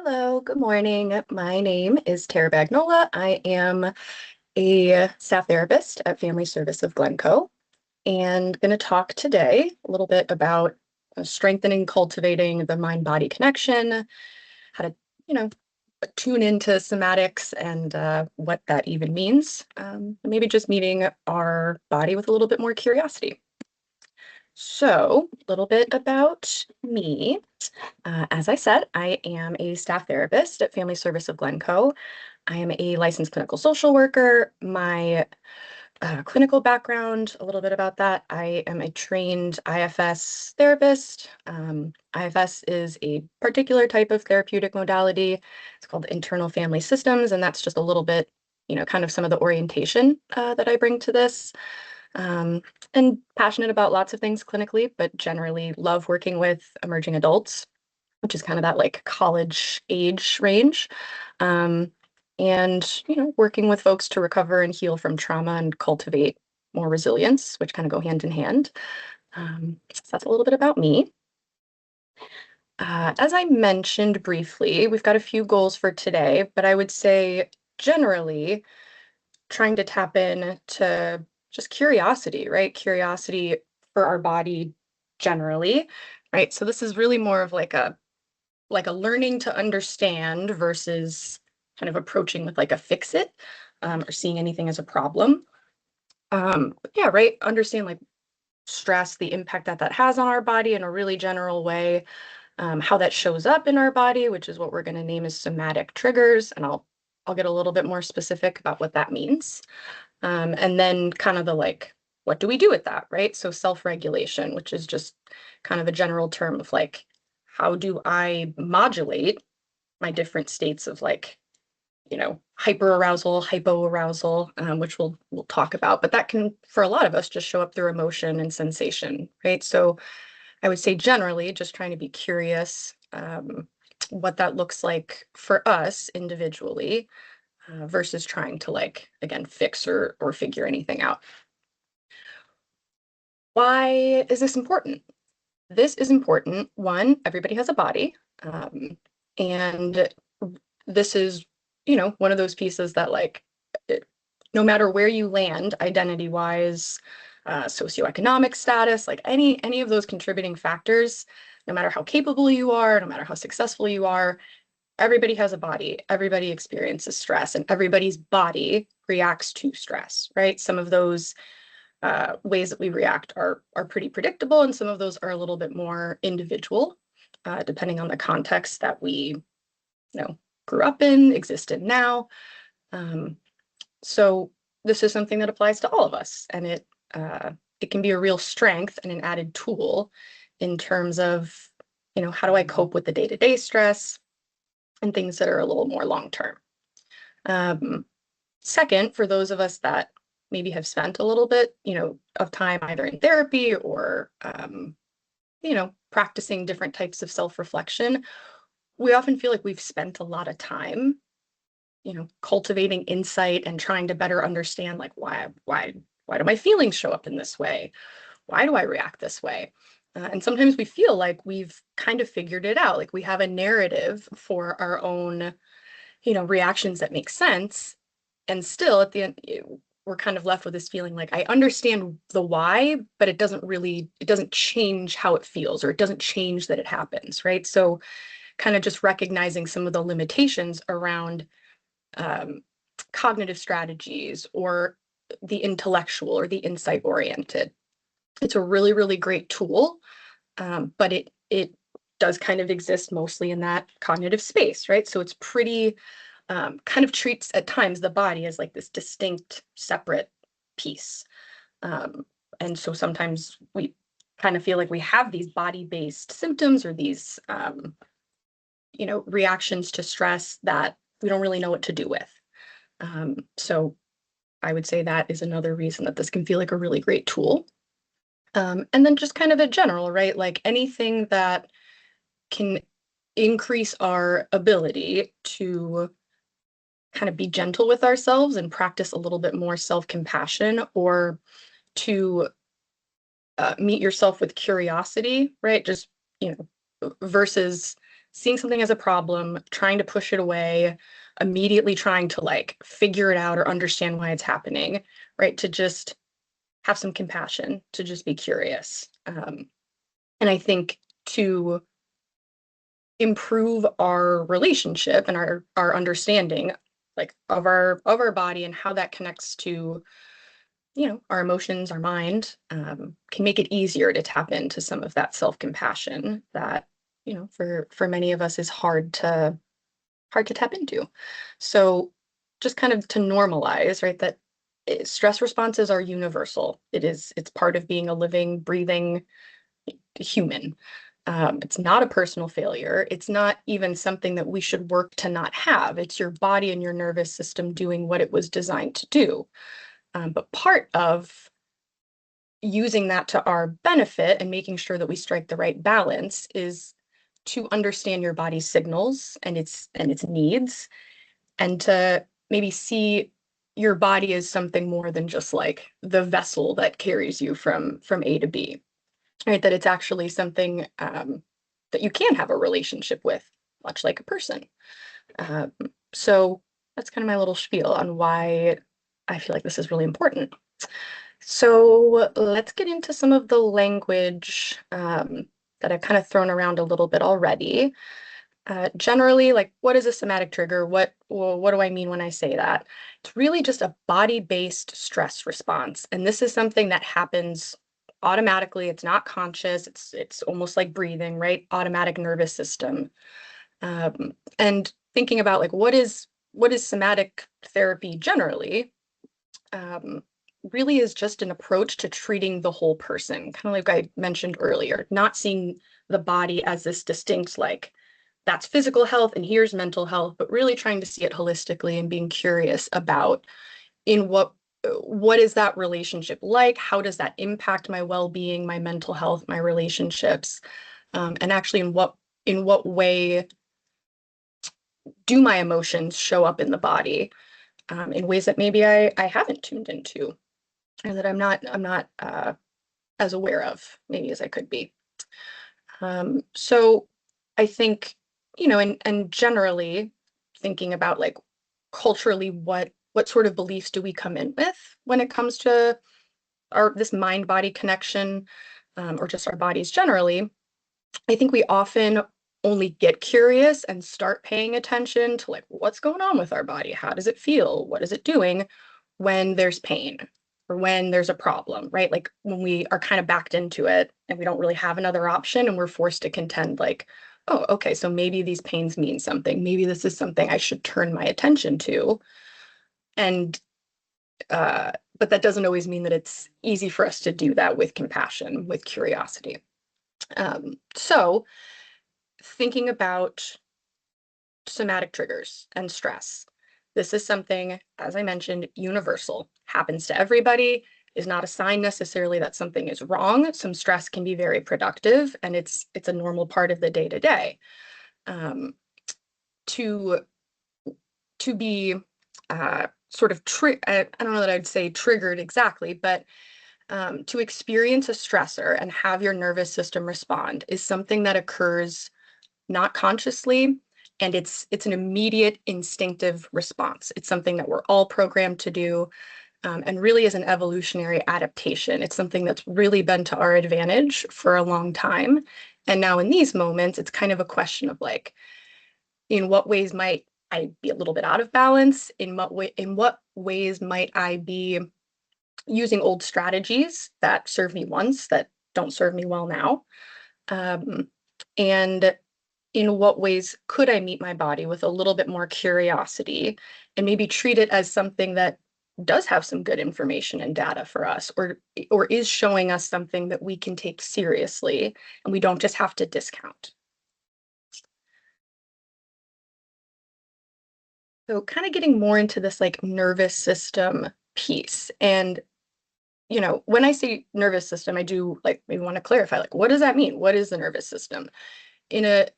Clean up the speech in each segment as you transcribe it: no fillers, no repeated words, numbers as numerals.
Hello, good morning. My name is Tara Bagnola. I am a staff therapist at Family Service of Glencoe and going to talk today a little bit about strengthening, cultivating the mind-body connection, how to, you know, tune into somatics and what that even means. Maybe just meeting our body with a little bit more curiosity. So, a little bit about me. As I said, I am a staff therapist at Family Service of Glencoe. I am a licensed clinical social worker. My clinical background, a little bit about that. I am a trained IFS therapist. IFS is a particular type of therapeutic modality. It's called internal family systems, and that's just a little bit, kind of some of the orientation that I bring to this. And passionate about lots of things clinically, but generally love working with emerging adults, which is kind of that like college age range. Um, and, working with folks to recover and heal from trauma and cultivate more resilience, which kind of go hand in hand. So that's a little bit about me. As I mentioned briefly, we've got a few goals for today, but I would say generally trying to tap in to just curiosity, right? Curiosity for our body generally, right? So this is really more of like a learning to understand versus kind of approaching with like a fix it or seeing anything as a problem. But yeah, right. Understand like stress, the impact that that has on our body in a really general way, how that shows up in our body, which is what we're going to name as somatic triggers, and I'll get a little bit more specific about what that means. And then kind of the like, what do we do with that, right? So self-regulation, which is just kind of a general term of like, how do I modulate my different states of like, hyperarousal, hypoarousal, which we'll talk about. But that can, for a lot of us, just show up through emotion and sensation, right? So I would say generally, just trying to be curious what that looks like for us individually versus trying to like, again, fix or figure anything out. Why is this important? This is important. One, everybody has a body. And this is, one of those pieces that like, no matter where you land identity-wise, socioeconomic status, like any of those contributing factors, no matter how capable you are, no matter how successful you are, everybody has a body, everybody experiences stress, and everybody's body reacts to stress, right? Some of those ways that we react are pretty predictable, and some of those are a little bit more individual, depending on the context that we, grew up in, exist in now. So this is something that applies to all of us, and it can be a real strength and an added tool in terms of, how do I cope with the day-to-day stress and things that are a little more long-term. Second, for those of us that maybe have spent a little bit, of time either in therapy or, practicing different types of self-reflection, we often feel like we've spent a lot of time, cultivating insight and trying to better understand like why do my feelings show up in this way? Why do I react this way? And sometimes we feel like we've kind of figured it out, like we have a narrative for our own, reactions that make sense. And still at the end, we're kind of left with this feeling like I understand the why, but it doesn't change how it feels, or it doesn't change that it happens, right? So kind of just recognizing some of the limitations around cognitive strategies or the intellectual or the insight oriented. It's a really, really great tool, but it does kind of exist mostly in that cognitive space, right? So it's pretty kind of treats at times the body as like this distinct, separate piece. And so sometimes we kind of feel like we have these body-based symptoms or these, reactions to stress that we don't really know what to do with. So I would say that is another reason that this can feel like a really great tool. And then just kind of a general, right? Like anything that can increase our ability to kind of be gentle with ourselves and practice a little bit more self-compassion, or to meet yourself with curiosity, right? Just, versus seeing something as a problem, trying to push it away, immediately trying to like figure it out or understand why it's happening, right? To just have some compassion, to just be curious. And I think to improve our relationship and our understanding like of our body and how that connects to our emotions, our mind, can make it easier to tap into some of that self-compassion that for many of us is hard to tap into. So just kind of to normalize, right, that stress responses are universal. It's part of being a living, breathing human. It's not a personal failure. It's not even something that we should work to not have. It's your body and your nervous system doing what it was designed to do. But part of using that to our benefit and making sure that we strike the right balance is to understand your body's signals and its needs, and to maybe see your body as something more than just like the vessel that carries you from A to B, right? That it's actually something that you can have a relationship with, much like a person. Um, so that's kind of my little spiel on why I feel like this is really important. So let's get into some of the language that I've kind of thrown around a little bit already. Generally, like, what is a somatic trigger? What do I mean when I say that? It's really just a body-based stress response, and this is something that happens automatically. It's not conscious. It's almost like breathing, right? Automatic nervous system. And thinking about like what is somatic therapy generally? Um, really is just an approach to treating the whole person, kind of like I mentioned earlier, not seeing the body as this distinct, like, that's physical health and here's mental health, but really trying to see it holistically and being curious about in what is that relationship like? How does that impact my well-being, my mental health, my relationships? And actually in what way do my emotions show up in the body in ways that maybe I haven't tuned into, and that I'm not as aware of maybe as I could be. So I think, and generally thinking about like culturally, what sort of beliefs do we come in with when it comes to our this mind-body connection, or just our bodies generally. I think we often only get curious and start paying attention to like what's going on with our body, how does it feel, what is it doing when there's pain or when there's a problem, right? Like when we are kind of backed into it and we don't really have another option and we're forced to contend like, oh, okay, so maybe these pains mean something. Maybe this is something I should turn my attention to. And but that doesn't always mean that it's easy for us to do that with compassion, with curiosity. So thinking about somatic triggers and stress. This is something, as I mentioned, universal, happens to everybody, is not a sign necessarily that something is wrong. Some stress can be very productive, and it's a normal part of the day to day. To be sort of I don't know that I'd say triggered exactly, but to experience a stressor and have your nervous system respond is something that occurs not consciously, and it's an immediate instinctive response. It's something that we're all programmed to do, and really is an evolutionary adaptation. It's something that's really been to our advantage for a long time. And now in these moments, it's kind of a question of like, in what ways might I be a little bit out of balance? In what ways might I be using old strategies that served me once that don't serve me well now? And in what ways could I meet my body with a little bit more curiosity and maybe treat it as something that does have some good information and data for us, or is showing us something that we can take seriously and we don't just have to discount. So kind of getting more into this like nervous system piece. And when I say nervous system, I do like maybe want to clarify, like, what does that mean? What is the nervous system? In a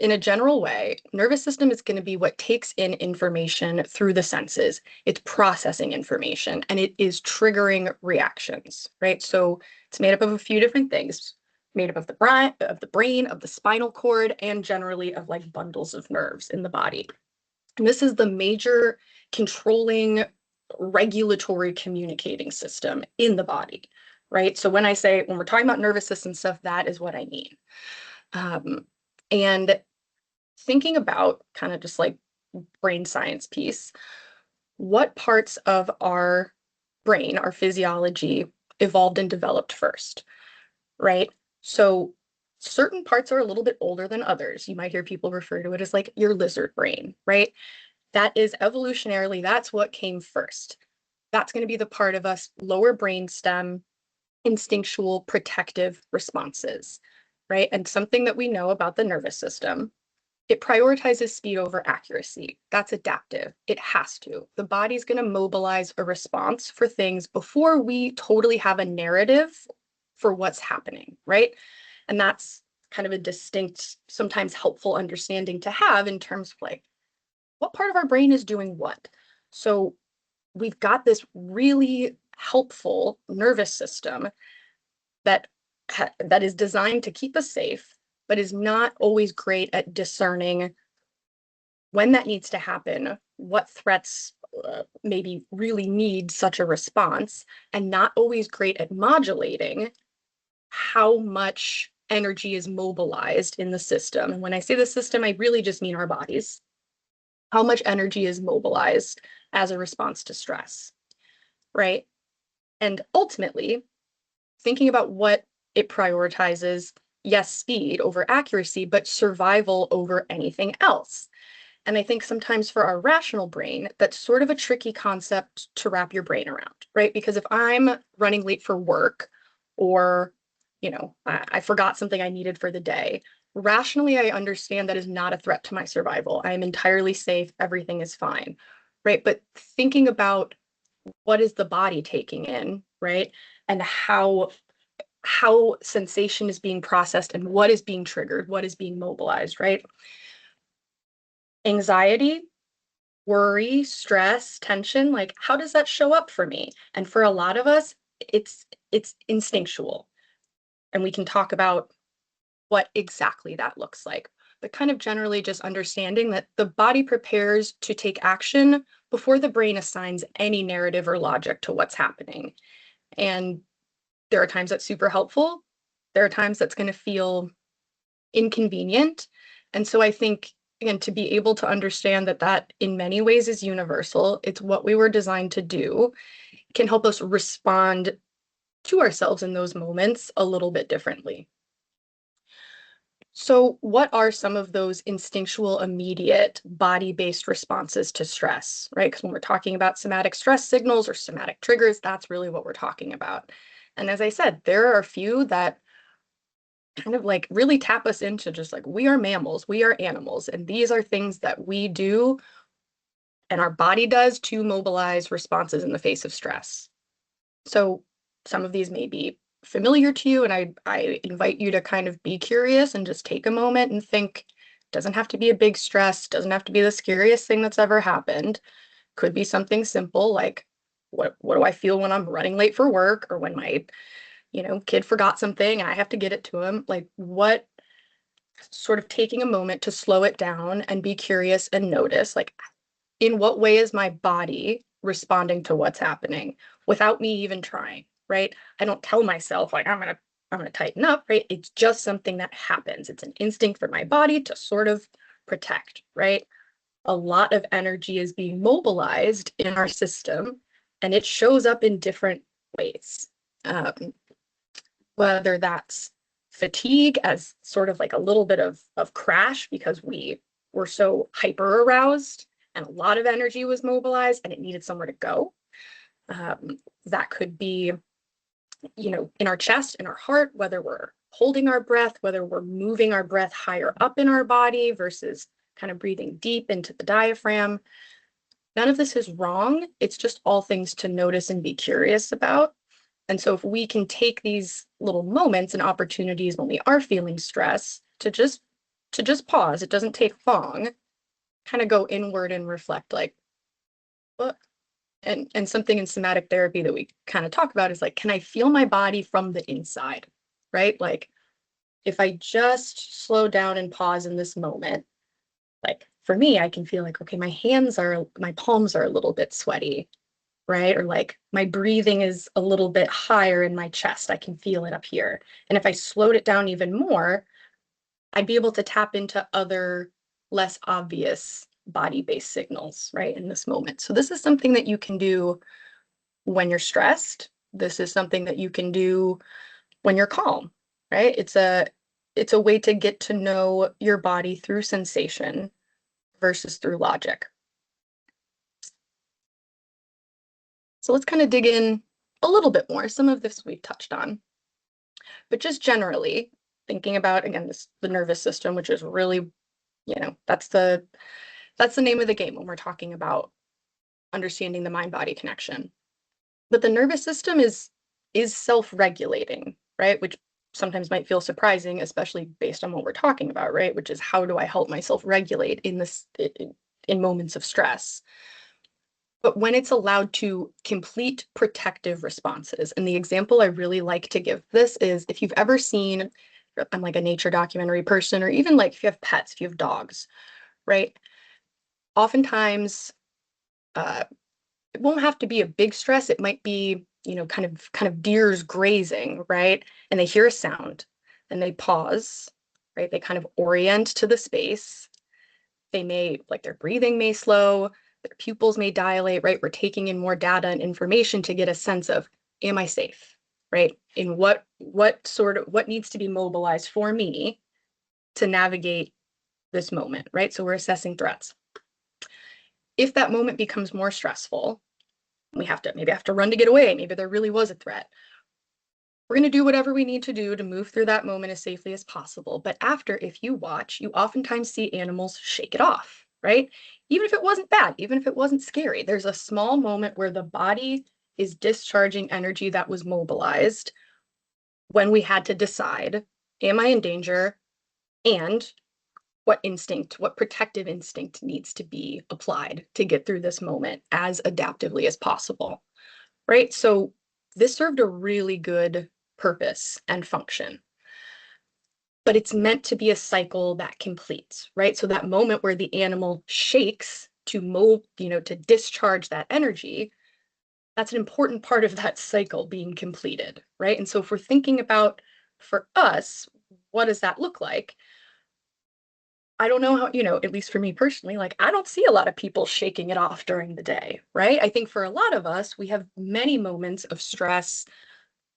in a general way, nervous system is going to be what takes in information through the senses. It's processing information and it is triggering reactions, right? So it's made up of a few different things. made up of the brain, of the spinal cord, and generally of like bundles of nerves in the body. And this is the major controlling, regulatory communicating system in the body, right? So when we're talking about nervous system stuff, that is what I mean. And thinking about kind of just like brain science piece, what parts of our brain, our physiology, evolved and developed first, right? So certain parts are a little bit older than others. You might hear people refer to it as like your lizard brain, right? That is evolutionarily, that's what came first. That's going to be the part of us, lower brain stem, instinctual protective responses, right? And something that we know about the nervous system, it prioritizes speed over accuracy. That's adaptive. It has to. The body's going to mobilize a response for things before we totally have a narrative for what's happening, right? And that's kind of a distinct, sometimes helpful understanding to have in terms of like, what part of our brain is doing what? So we've got this really helpful nervous system that that is designed to keep us safe, but is not always great at discerning when that needs to happen, what threats maybe really need such a response, and not always great at modulating how much energy is mobilized in the system. And when I say the system, I really just mean our bodies. How much energy is mobilized as a response to stress, right? And ultimately, thinking about what it prioritizes, yes, speed over accuracy, but survival over anything else. And I think sometimes for our rational brain, that's sort of a tricky concept to wrap your brain around, right? Because if I'm running late for work or, I forgot something I needed for the day, rationally, I understand that is not a threat to my survival. I am entirely safe. Everything is fine, right? But thinking about what is the body taking in, right? And how sensation is being processed and what is being triggered, what is being mobilized, right? Anxiety, worry, stress, tension, like how does that show up for me? And for a lot of us, it's instinctual. And we can talk about what exactly that looks like. But kind of generally just understanding that the body prepares to take action before the brain assigns any narrative or logic to what's happening. And there are times that's super helpful. There are times that's going to feel inconvenient. And so I think, again, to be able to understand that that in many ways is universal, it's what we were designed to do, can help us respond to ourselves in those moments a little bit differently. So what are some of those instinctual, immediate body-based responses to stress, right? Because when we're talking about somatic stress signals or somatic triggers, that's really what we're talking about. And as I said, there are a few that kind of like really tap us into just like, we are mammals, we are animals, and these are things that we do and our body does to mobilize responses in the face of stress. So some of these may be familiar to you, and I invite you to kind of be curious and just take a moment and think, doesn't have to be a big stress, doesn't have to be the scariest thing that's ever happened. Could be something simple like, what do I feel when I'm running late for work, or when my, kid forgot something and I have to get it to him? Like, what, sort of taking a moment to slow it down and be curious and notice, like, in what way is my body responding to what's happening without me even trying, right? I don't tell myself like I'm gonna tighten up, right? It's just something that happens. It's an instinct for my body to sort of protect, right? A lot of energy is being mobilized in our system, and it shows up in different ways. Um, whether that's fatigue as sort of like a little bit of crash because we were so hyper aroused and a lot of energy was mobilized and it needed somewhere to go. That could be, in our chest, in our heart, whether we're holding our breath, whether we're moving our breath higher up in our body versus kind of breathing deep into the diaphragm. None of this is wrong. It's just all things to notice and be curious about. And so if we can take these little moments and opportunities when we are feeling stress to just pause, it doesn't take long, kind of go inward and reflect like, what? And something in somatic therapy that we kind of talk about is like, can I feel my body from the inside? Right? Like, if I just slow down and pause in this moment, like for me, I can feel like, okay, my palms are a little bit sweaty, right? Or like my breathing is a little bit higher in my chest. I can feel it up here. And if I slowed it down even more, I'd be able to tap into other less obvious body-based signals, right, in this moment. So this is something that you can do when you're stressed. This is something that you can do when you're calm, right? It's a way to get to know your body through sensation versus through logic. So let's kind of dig in a little bit more. Some of this we've touched on, but just generally thinking about, again, the nervous system, which is really, that's the name of the game when we're talking about understanding the mind-body connection. But the nervous system is self-regulating, right? Which sometimes might feel surprising, especially based on what we're talking about, right? Which is, how do I help myself regulate in moments of stress? But when it's allowed to complete protective responses, and the example I really like to give this is, if you've ever seen, I'm like a nature documentary person, or even like if you have pets, if you have dogs, right? Oftentimes, it won't have to be a big stress. It might be, kind of deers grazing, right? And they hear a sound and they pause, right? They kind of orient to the space. They may, like, their breathing may slow, their pupils may dilate, right? We're taking in more data and information to get a sense of, am I safe, right? In what needs to be mobilized for me to navigate this moment, right? So we're assessing threats. If that moment becomes more stressful, we maybe have to run to get away. Maybe there really was a threat. We're going to do whatever we need to do to move through that moment as safely as possible. But after, if you watch, you oftentimes see animals shake it off, right? Even if it wasn't bad, even if it wasn't scary, there's a small moment where the body is discharging energy that was mobilized when we had to decide, am I in danger? And what protective instinct needs to be applied to get through this moment as adaptively as possible, right? So this served a really good purpose and function, but it's meant to be a cycle that completes, right? So that moment where the animal shakes to move, to discharge that energy, that's an important part of that cycle being completed, right? And so if we're thinking about, for us, what does that look like? I don't know how, at least for me personally, like, I don't see a lot of people shaking it off during the day, right? I think for a lot of us, we have many moments of stress,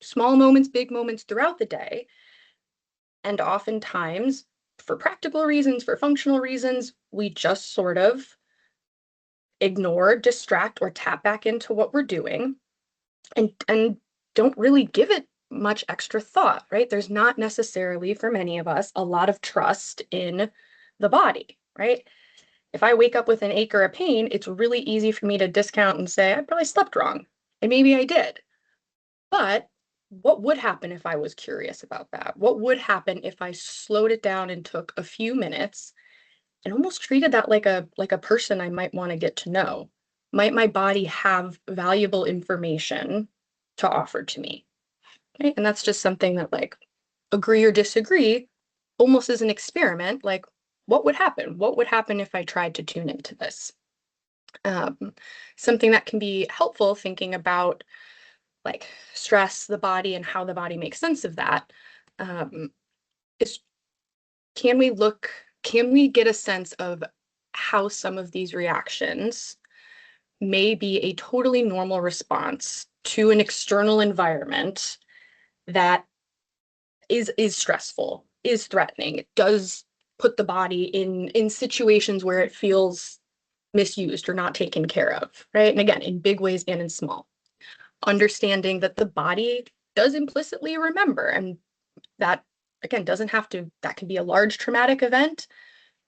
small moments, big moments throughout the day. And oftentimes, for practical reasons, for functional reasons, we just sort of ignore, distract, or tap back into what we're doing, and don't really give it much extra thought, right? There's not necessarily, for many of us, a lot of trust in the body, right? If I wake up with an ache or a pain, it's really easy for me to discount and say, I probably slept wrong. And maybe I did. But what would happen if I was curious about that? What would happen if I slowed it down and took a few minutes and almost treated that like a person I might want to get to know? Might my body have valuable information to offer to me? Right? And that's just something that, like, agree or disagree, almost as an experiment, like, what would happen? What would happen if I tried to tune into this? Um, Something that can be helpful, thinking about, like, stress, the body, and how the body makes sense of that, um, is, can we get a sense of how some of these reactions may be a totally normal response to an external environment that is stressful, is threatening. It does put the body in situations where it feels misused or not taken care of, right? And again, in big ways and in small. Understanding that the body does implicitly remember, and that, again, doesn't have to, that can be a large traumatic event,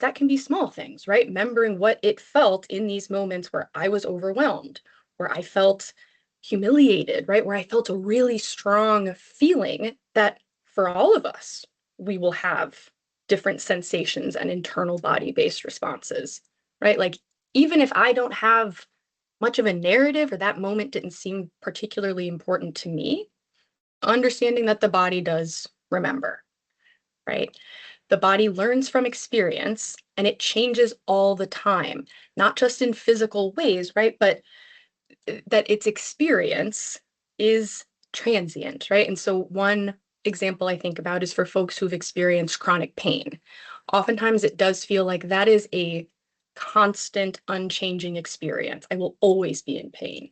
that can be small things, right? Remembering what it felt in these moments where I was overwhelmed, where I felt humiliated, right? Where I felt a really strong feeling that, for all of us, we will have different sensations and internal body-based responses, right? Like, even if I don't have much of a narrative, or that moment didn't seem particularly important to me, understanding that the body does remember. right? The body learns from experience and it changes all the time, not just in physical ways, right? But that its experience is transient, right? And so one example I think about is for folks who've experienced chronic pain. Oftentimes it does feel like that is a constant, unchanging experience. I will always be in pain,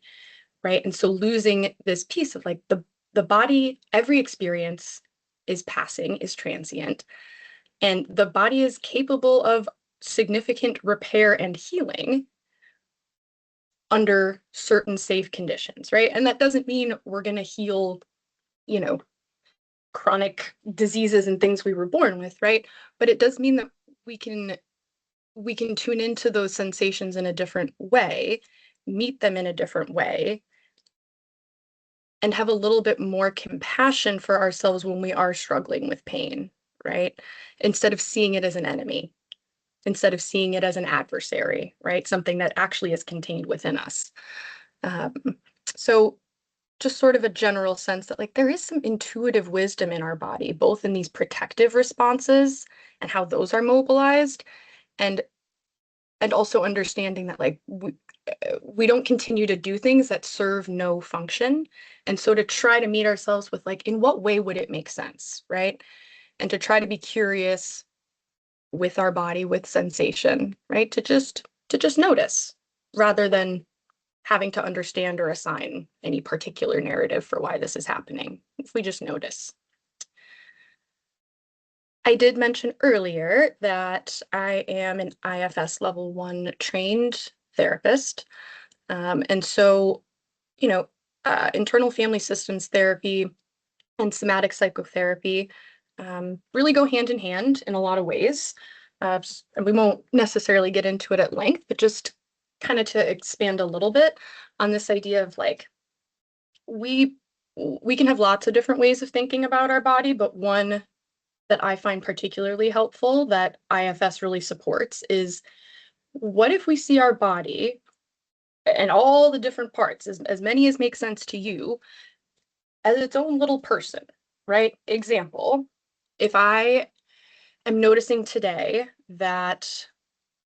right? And so losing this piece of like the body, every experience is passing, is transient, and the body is capable of significant repair and healing under certain safe conditions, right? And that doesn't mean we're going to heal, you know, chronic diseases and things we were born with, right? But it does mean that we can we can tune into those sensations in a different way, meet them in a different way, and have a little bit more compassion for ourselves when we are struggling with pain, right? Instead of seeing it as an enemy, instead of seeing it as an adversary, right? Something that actually is contained within us. Um, so just sort of a general sense that like there is some intuitive wisdom in our body, both in these protective responses and how those are mobilized, and also understanding that like we don't continue to do things that serve no function. And so to try to meet ourselves with like, in what way would it make sense, right? And to try to be curious with our body, with sensation, right? To just notice rather than having to understand or assign any particular narrative for why this is happening. If we just notice. I did mention earlier that I am an IFS level 1 trained therapist. And so, you know, internal family systems therapy and somatic psychotherapy really go hand in hand in a lot of ways. And we won't necessarily get into it at length, but just kind of to expand a little bit on this idea of like, we we can have lots of different ways of thinking about our body, but one that I find particularly helpful that IFS really supports is, what if we see our body and all the different parts, as many as make sense to you, as its own little person, right? Example, if I am noticing today that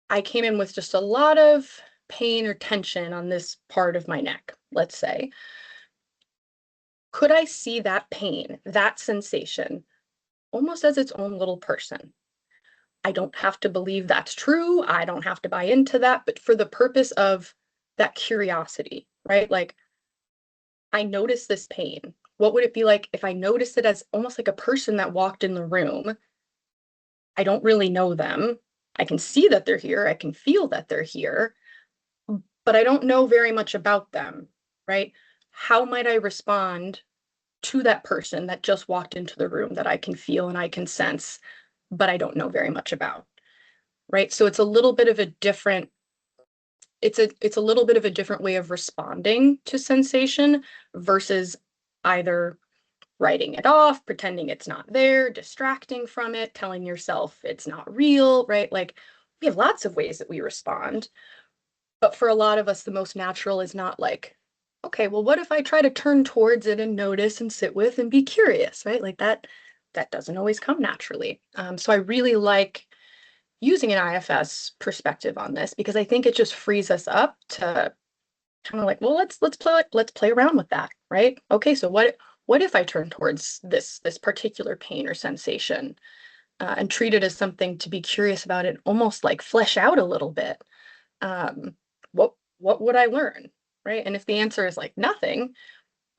I came in with just a lot of pain or tension on this part of my neck, let's say, could I see that pain, that sensation, almost as its own little person? I don't have to believe that's true. I don't have to buy into that, but for the purpose of that curiosity, right? Like, I notice this pain. What would it be like if I noticed it as almost like a person that walked in the room? I don't really know them. I can see that they're here. I can feel that they're here, but I don't know very much about them, right? How might I respond to that person that just walked into the room that I can feel and I can sense, but I don't know very much about, right? So it's a little bit of a different it's a little bit of a different way of responding to sensation versus either writing it off, pretending it's not there, distracting from it, telling yourself it's not real, right? Like, we have lots of ways that we respond, but for a lot of us, the most natural is not like, okay, well, what if I try to turn towards it and notice and sit with and be curious, right? Like that doesn't always come naturally. So I really like using an IFS perspective on this because I think it just frees us up to kind of like, well, let's play around with that, right? Okay, so what if I turn towards this particular pain or sensation and treat it as something to be curious about it, almost like flesh out a little bit. Um, what would I learn, right? And if the answer is like nothing,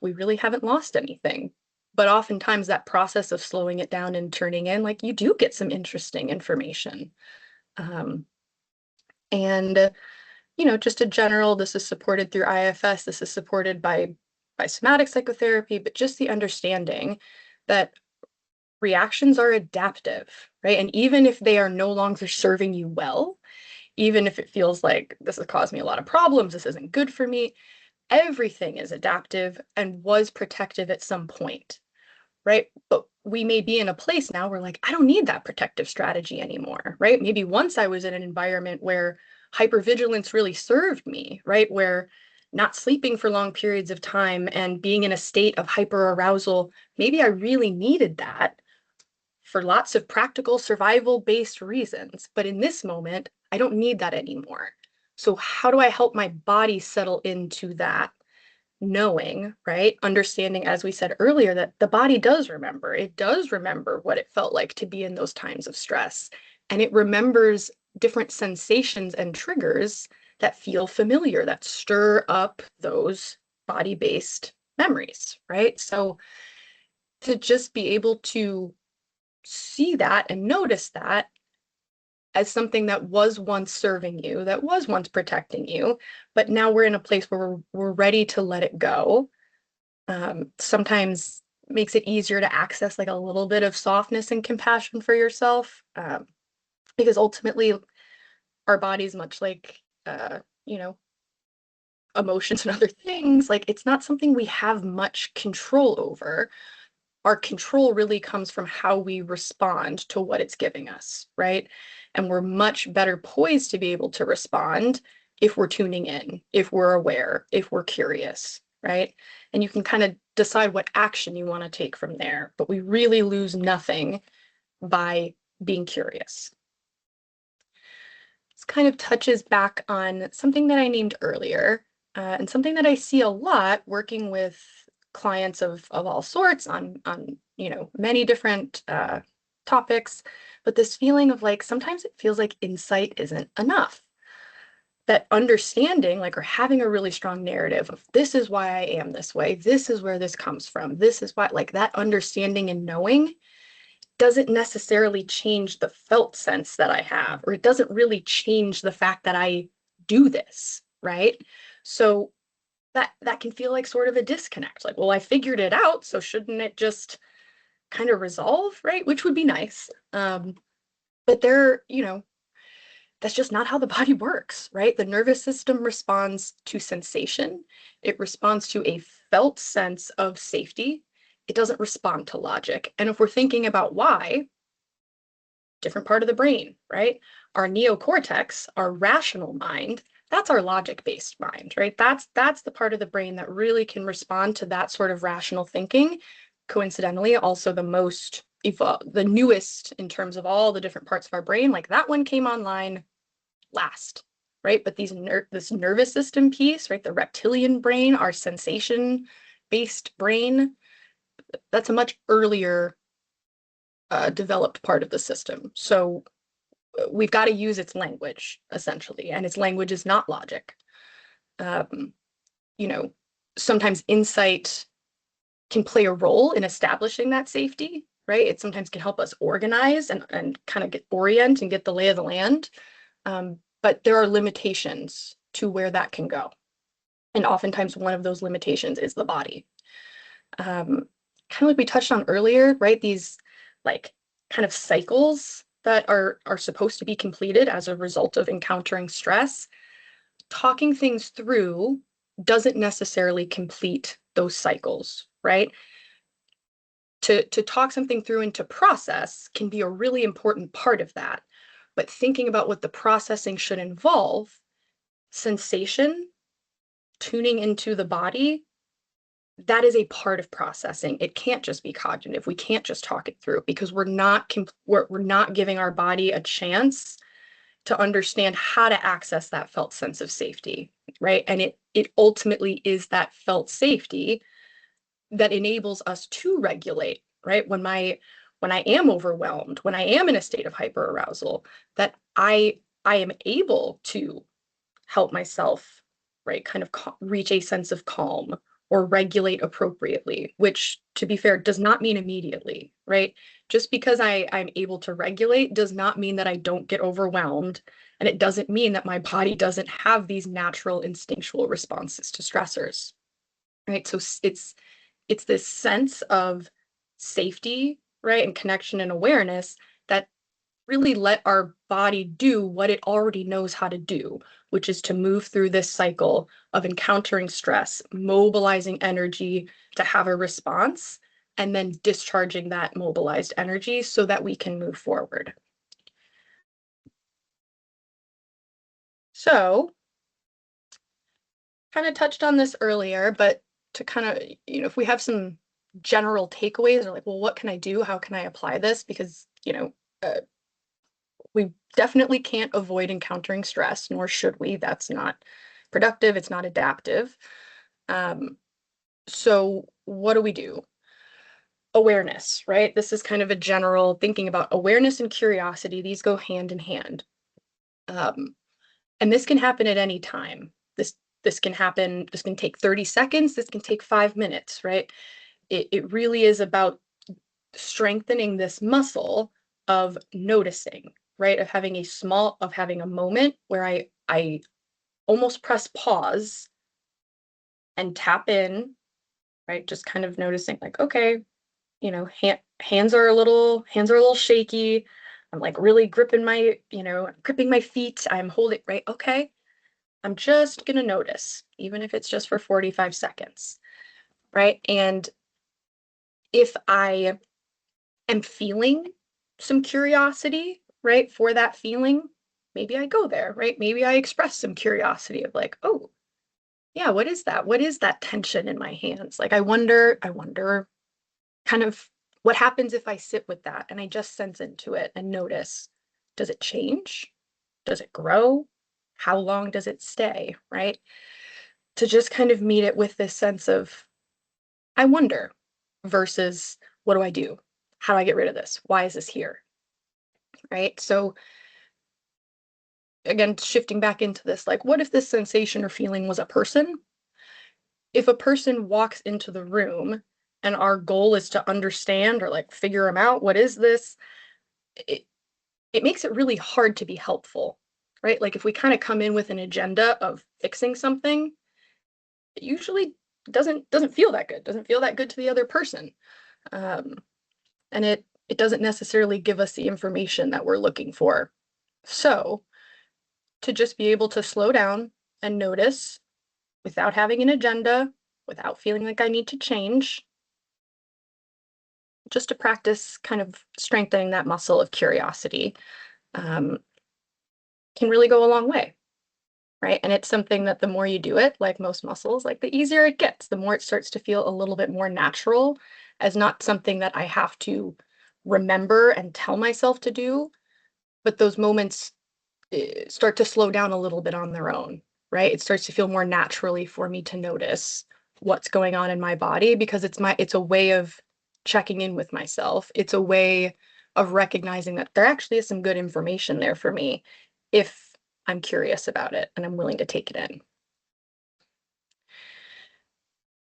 we really haven't lost anything. But oftentimes that process of slowing it down and turning in, like you do get some interesting information. Um, and just a general, this is supported through IFS, this is supported by somatic psychotherapy, but just the understanding that reactions are adaptive, right? And even if they are no longer serving you well, even if it feels like this has caused me a lot of problems, this isn't good for me, everything is adaptive and was protective at some point, right? But we may be in a place now where like, I don't need that protective strategy anymore, right? Maybe once I was in an environment where hypervigilance really served me, right? Where not sleeping for long periods of time and being in a state of hyperarousal, maybe I really needed that for lots of practical survival-based reasons. But in this moment, I don't need that anymore. So how do I help my body settle into that knowing, right? Understanding, as we said earlier, that the body does remember. It does remember what it felt like to be in those times of stress. And it remembers different sensations and triggers that feel familiar, that stir up those body-based memories, right? So to just be able to see that and notice that as something that was once serving you, that was once protecting you, but now we're in a place where we're ready to let it go. Sometimes makes it easier to access like a little bit of softness and compassion for yourself, because ultimately our body's much like, you know, emotions and other things, like it's not something we have much control over. Our control really comes from how we respond to what it's giving us, right? And we're much better poised to be able to respond if we're tuning in, if we're aware, if we're curious, right? And you can kind of decide what action you want to take from there, but we really lose nothing by being curious. This kind of touches back on something that I named earlier, and something that I see a lot working with clients of all sorts on many different topics, but this feeling of like sometimes it feels like insight isn't enough. That understanding, like, or having a really strong narrative of this is why I am this way, this is where this comes from, this is why, like that understanding and knowing doesn't necessarily change the felt sense that I have, or it doesn't really change the fact that I do this, right? So that can feel like sort of a disconnect. Like, well, I figured it out, so shouldn't it just kind of resolve, right? Which would be nice. But that's just not how the body works, right? The nervous system responds to sensation. It responds to a felt sense of safety. It doesn't respond to logic. And if we're thinking about why, different part of the brain, right? Our neocortex, our rational mind, that's our logic-based mind, right? That's the part of the brain that really can respond to that sort of rational thinking. Coincidentally, also the newest in terms of all the different parts of our brain, like that one came online last, right? But this nervous system piece, right? The reptilian brain, our sensation-based brain, that's a much earlier developed part of the system. So we've got to use its language, essentially, and its language is not logic. Um, you know, Sometimes insight can play a role in establishing that safety, right? It sometimes can help us organize and kind of orient and get the lay of the land. But there are limitations to where that can go. And oftentimes one of those limitations is the body. Kind of like we touched on earlier, right? These like kind of cycles that are supposed to be completed as a result of encountering stress. Talking things through doesn't necessarily complete those cycles, right? To talk something through and to process can be a really important part of that. But thinking about what the processing should involve, sensation, tuning into the body, that is a part of processing. It can't just be cognitive. We can't just talk it through because we're not giving our body a chance to understand how to access that felt sense of safety, right? And it ultimately is that felt safety that enables us to regulate, right? When I am overwhelmed, when I am in a state of hyperarousal, that I am able to help myself, right, kind of reach a sense of calm or regulate appropriately, which, to be fair, does not mean immediately, right? Just because I'm able to regulate does not mean that I don't get overwhelmed. And it doesn't mean that my body doesn't have these natural instinctual responses to stressors, right? So it's this sense of safety, right, and connection and awareness that really let our body do what it already knows how to do, which is to move through this cycle of encountering stress, mobilizing energy to have a response, and then discharging that mobilized energy so that we can move forward. So, kind of touched on this earlier, but to kind of, if we have some general takeaways, or like, well, what can I do? How can I apply this? Because, we definitely can't avoid encountering stress, nor should we. That's not productive. It's not adaptive. So what do we do? Awareness, right? This is kind of a general thinking about awareness and curiosity. These go hand in hand. Um, and this can happen at any time. This can happen, this can take 30 seconds, this can take 5 minutes, right? It really is about strengthening this muscle of noticing, right? Of having a moment where I almost press pause and tap in, right? Just kind of noticing like, okay, hands are a little shaky. I'm like really gripping my feet. I'm holding, right? Okay. I'm just going to notice, even if it's just for 45 seconds, right? And if I am feeling some curiosity, right, for that feeling, maybe I go there, right? Maybe I express some curiosity of like, oh, yeah, what is that? What is that tension in my hands? Like, I wonder kind of what happens if I sit with that and I just sense into it and notice, does it change? Does it grow? How long does it stay, right? To just kind of meet it with this sense of, I wonder, versus what do I do? How do I get rid of this? Why is this here? Right? So again, shifting back into this, like, what if this sensation or feeling was a person? If a person walks into the room and our goal is to understand or like figure them out, what is this? It, it makes it really hard to be helpful, right? Like if we kind of come in with an agenda of fixing something, it usually doesn't feel that good, doesn't feel that good to the other person. Um, and it doesn't necessarily give us the information that we're looking for. So to just be able to slow down and notice without having an agenda, without feeling like I need to change, just to practice kind of strengthening that muscle of curiosity, um, can really go a long way, right? And it's something that the more you do it, like most muscles, like the easier it gets, the more it starts to feel a little bit more natural, as not something that I have to remember and tell myself to do, but those moments start to slow down a little bit on their own, right? It starts to feel more naturally for me to notice what's going on in my body, because it's a way of checking in with myself. It's a way of recognizing that there actually is some good information there for me if I'm curious about it and I'm willing to take it in.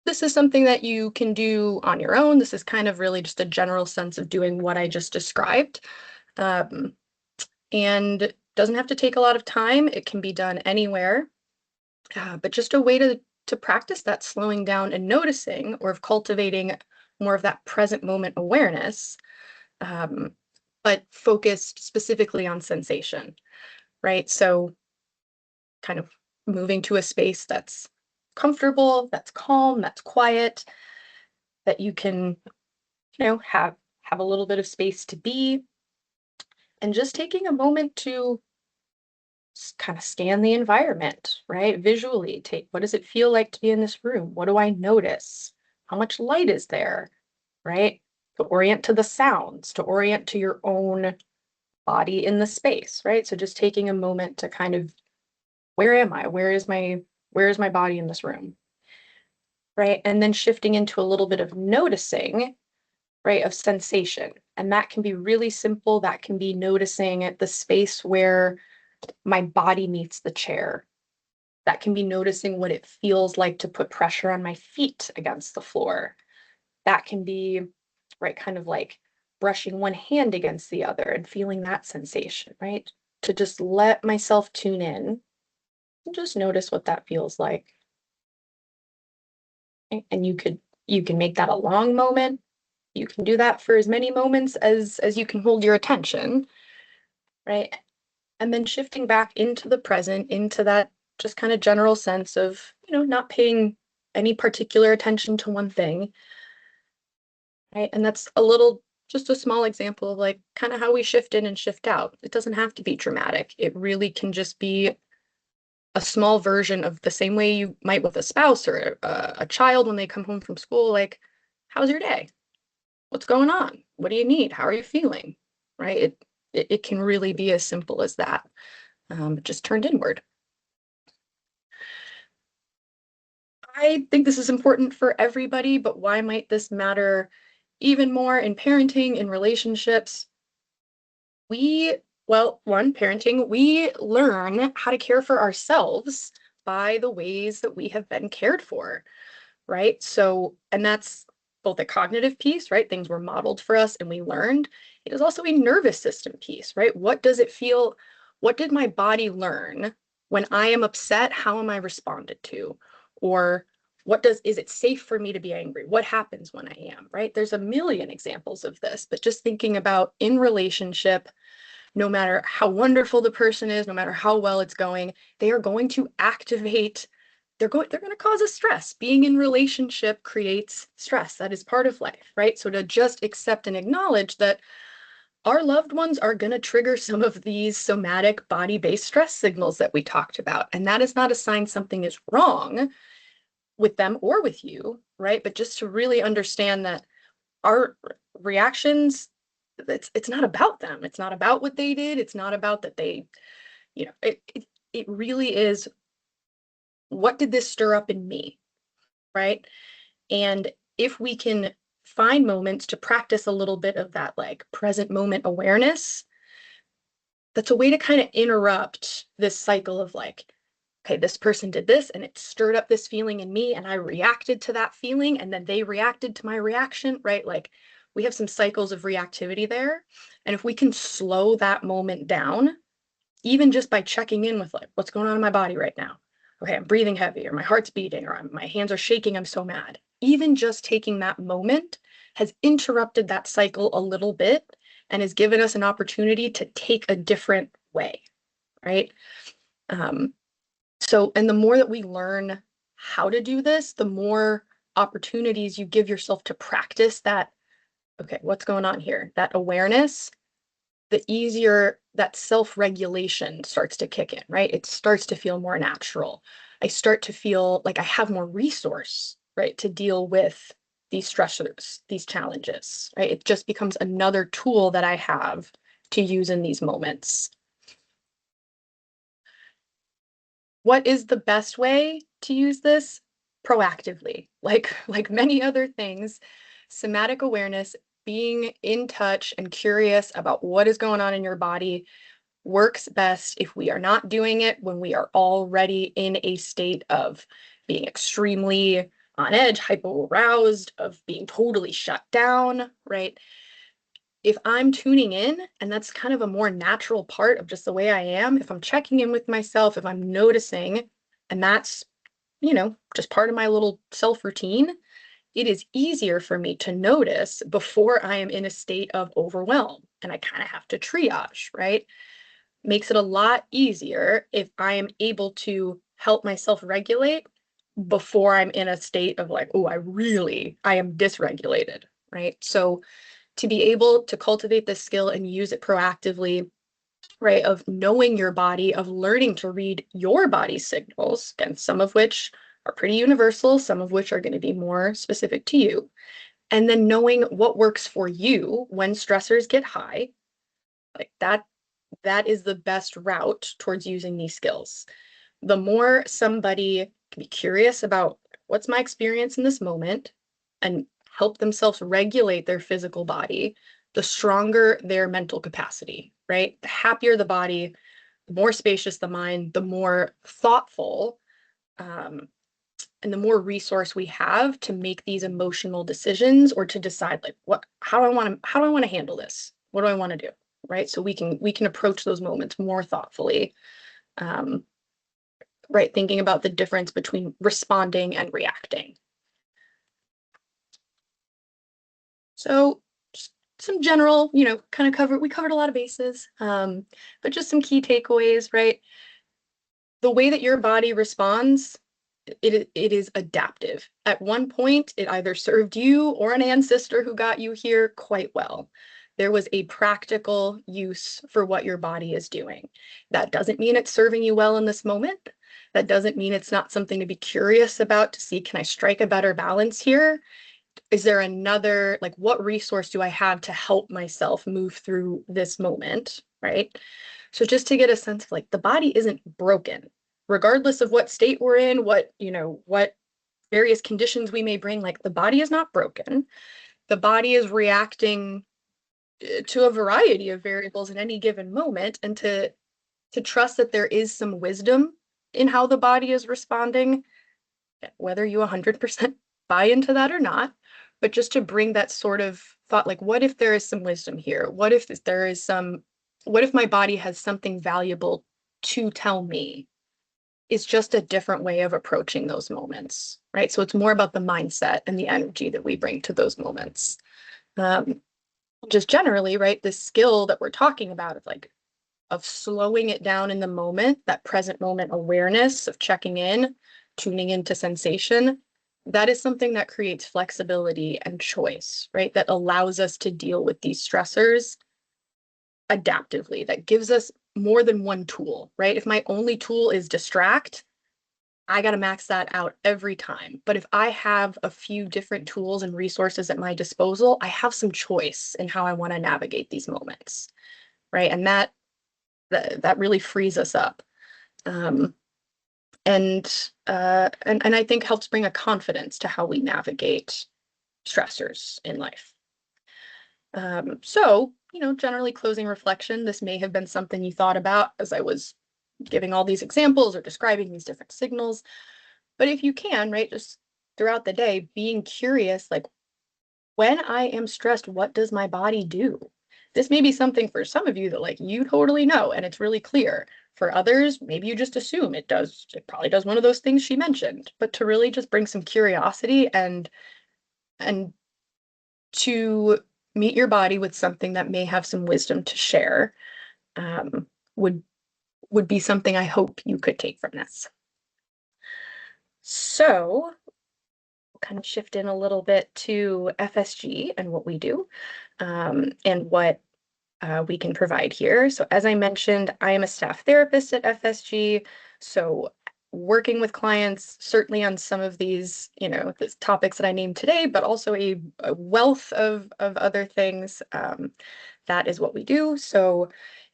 This is something that you can do on your own. This is kind of really just a general sense of doing what I just described. Um, and doesn't have to take a lot of time. It can be done anywhere. But just a way to practice that slowing down and noticing, or of cultivating more of that present moment awareness, um, but focused specifically on sensation, right? So kind of moving to a space that's comfortable, that's calm, that's quiet, that you can, have a little bit of space to be, and just taking a moment to kind of scan the environment, right? Visually, take what does it feel like to be in this room? What do I notice? How much light is there, right? To orient to the sounds, to orient to your own body in the space, right? So just taking a moment to kind of, where am I? Where is my body in this room? Right? And then shifting into a little bit of noticing, right, of sensation. And that can be really simple. That can be noticing at the space where my body meets the chair. That can be noticing what it feels like to put pressure on my feet against the floor. That can be, right, kind of like brushing one hand against the other and feeling that sensation, right? To just let myself tune in and just notice what that feels like. And you can make that a long moment. You can do that for as many moments as you can hold your attention, right? And then shifting back into the present, into that just kind of general sense of, not paying any particular attention to one thing, right? And that's just a small example of like kind of how we shift in and shift out. It doesn't have to be dramatic. It really can just be a small version of the same way you might with a spouse or a child when they come home from school. Like, how's your day? What's going on? What do you need? How are you feeling? Right? It can really be as simple as that, just turned inward. I think this is important for everybody, but why might this matter even more in parenting, in relationships? One, parenting, we learn how to care for ourselves by the ways that we have been cared for, right? So, and that's both a cognitive piece, right? Things were modeled for us and we learned. It is also a nervous system piece, right? What does it feel? What did my body learn when I am upset? How am I responded to? Or is it safe for me to be angry? What happens when I am, right? There's a million examples of this, but just thinking about in relationship, no matter how wonderful the person is, no matter how well it's going, they are going to activate, they're going to cause a stress. Being in relationship creates stress. That is part of life, right? So to just accept and acknowledge that our loved ones are going to trigger some of these somatic body-based stress signals that we talked about. And that is not a sign something is wrong with them or with you, right? But just to really understand that our reactions, it's not about them. It's not about what they did. It's not about that they, it really is, what did this stir up in me, right? And if we can find moments to practice a little bit of that like present moment awareness, that's a way to kind of interrupt this cycle of like, okay, this person did this and it stirred up this feeling in me and I reacted to that feeling and then they reacted to my reaction, right? Like we have some cycles of reactivity there. And if we can slow that moment down, even just by checking in with like, what's going on in my body right now? Okay, I'm breathing heavy or my heart's beating or my hands are shaking, I'm so mad. Even just taking that moment has interrupted that cycle a little bit and has given us an opportunity to take a different way, right? Um, and the more that we learn how to do this, the more opportunities you give yourself to practice that, okay, what's going on here? That awareness, the easier that self-regulation starts to kick in, right? It starts to feel more natural. I start to feel like I have more resource, right, to deal with these stressors, these challenges, right? It just becomes another tool that I have to use in these moments. What is the best way to use this? Proactively, like many other things, somatic awareness, being in touch and curious about what is going on in your body works best if we are not doing it when we are already in a state of being extremely on edge, hypo-aroused, of being totally shut down, right? If I'm tuning in, and that's kind of a more natural part of just the way I am, if I'm checking in with myself, if I'm noticing, and that's, just part of my little self routine, it is easier for me to notice before I am in a state of overwhelm and I kind of have to triage, right? Makes it a lot easier if I am able to help myself regulate before I'm in a state of like, oh, I am dysregulated, right? So to be able to cultivate this skill and use it proactively, right, of knowing your body, of learning to read your body's signals, again, some of which are pretty universal, some of which are going to be more specific to you, and then knowing what works for you when stressors get high, like that is the best route towards using these skills. The more somebody can be curious about what's my experience in this moment and help themselves regulate their physical body, the stronger their mental capacity, right? The happier the body, the more spacious the mind, the more thoughtful, um, and the more resource we have to make these emotional decisions or to decide like how do I want to handle this? What do I want to do? Right. So we can approach those moments more thoughtfully. Um, right. Thinking about the difference between responding and reacting. So just some general, kind of we covered a lot of bases, but just some key takeaways, right? The way that your body responds, it is adaptive. At one point, it either served you or an ancestor who got you here quite well. There was a practical use for what your body is doing. That doesn't mean it's serving you well in this moment. That doesn't mean it's not something to be curious about to see, can I strike a better balance here? is there another, like, what resource do I have to help myself move through this moment, right? So just to get a sense of like the body isn't broken, regardless of what state we're in, what, what various conditions we may bring, like the body is not broken. The body is reacting to a variety of variables in any given moment, and to trust that there is some wisdom in how the body is responding, whether you 100% buy into that or not, but just to bring that sort of thought, like, what if there is some wisdom here? What if what if my body has something valuable to tell me? It's just a different way of approaching those moments, right? So it's more about the mindset and the energy that we bring to those moments. Um, just generally, right? This skill that we're talking about of slowing it down in the moment, that present moment awareness of checking in, tuning into sensation, that is something that creates flexibility and choice, right? That allows us to deal with these stressors adaptively, that gives us more than one tool, right? If my only tool is distract, I got to max that out every time. But if I have a few different tools and resources at my disposal, I have some choice in how I want to navigate these moments, right? And that really frees us up. Um, and I think helps bring a confidence to how we navigate stressors in life. So, generally closing reflection, this may have been something you thought about as I was giving all these examples or describing these different signals. But if you can, right, just throughout the day, being curious, like, when I am stressed, what does my body do? This may be something for some of you that like you totally know and it's really clear. For others, maybe you just assume it does, it probably does one of those things she mentioned, but to really just bring some curiosity and to meet your body with something that may have some wisdom to share, um, would would be something I hope you could take from this. So we'll kind of shift in a little bit to FSG and what we do, and what we can provide here. So as I mentioned, I am a staff therapist at FSG. So working with clients, certainly on some of these, the topics that I named today, but also a wealth of other things. That is what we do. So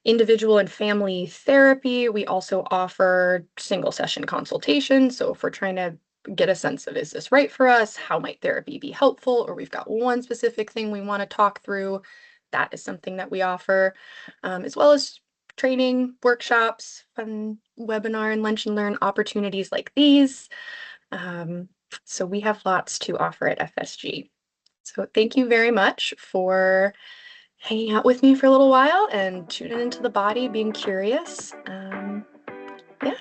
individual and family therapy, we also offer single session consultation. So if we're trying to get a sense of, is this right for us? How might therapy be helpful? Or we've got one specific thing we want to talk through, that is something that we offer, as well as training, workshops, fun webinar and lunch and learn opportunities like these. So we have lots to offer at FSG. So thank you very much for hanging out with me for a little while and tuning into the body, being curious. Yeah.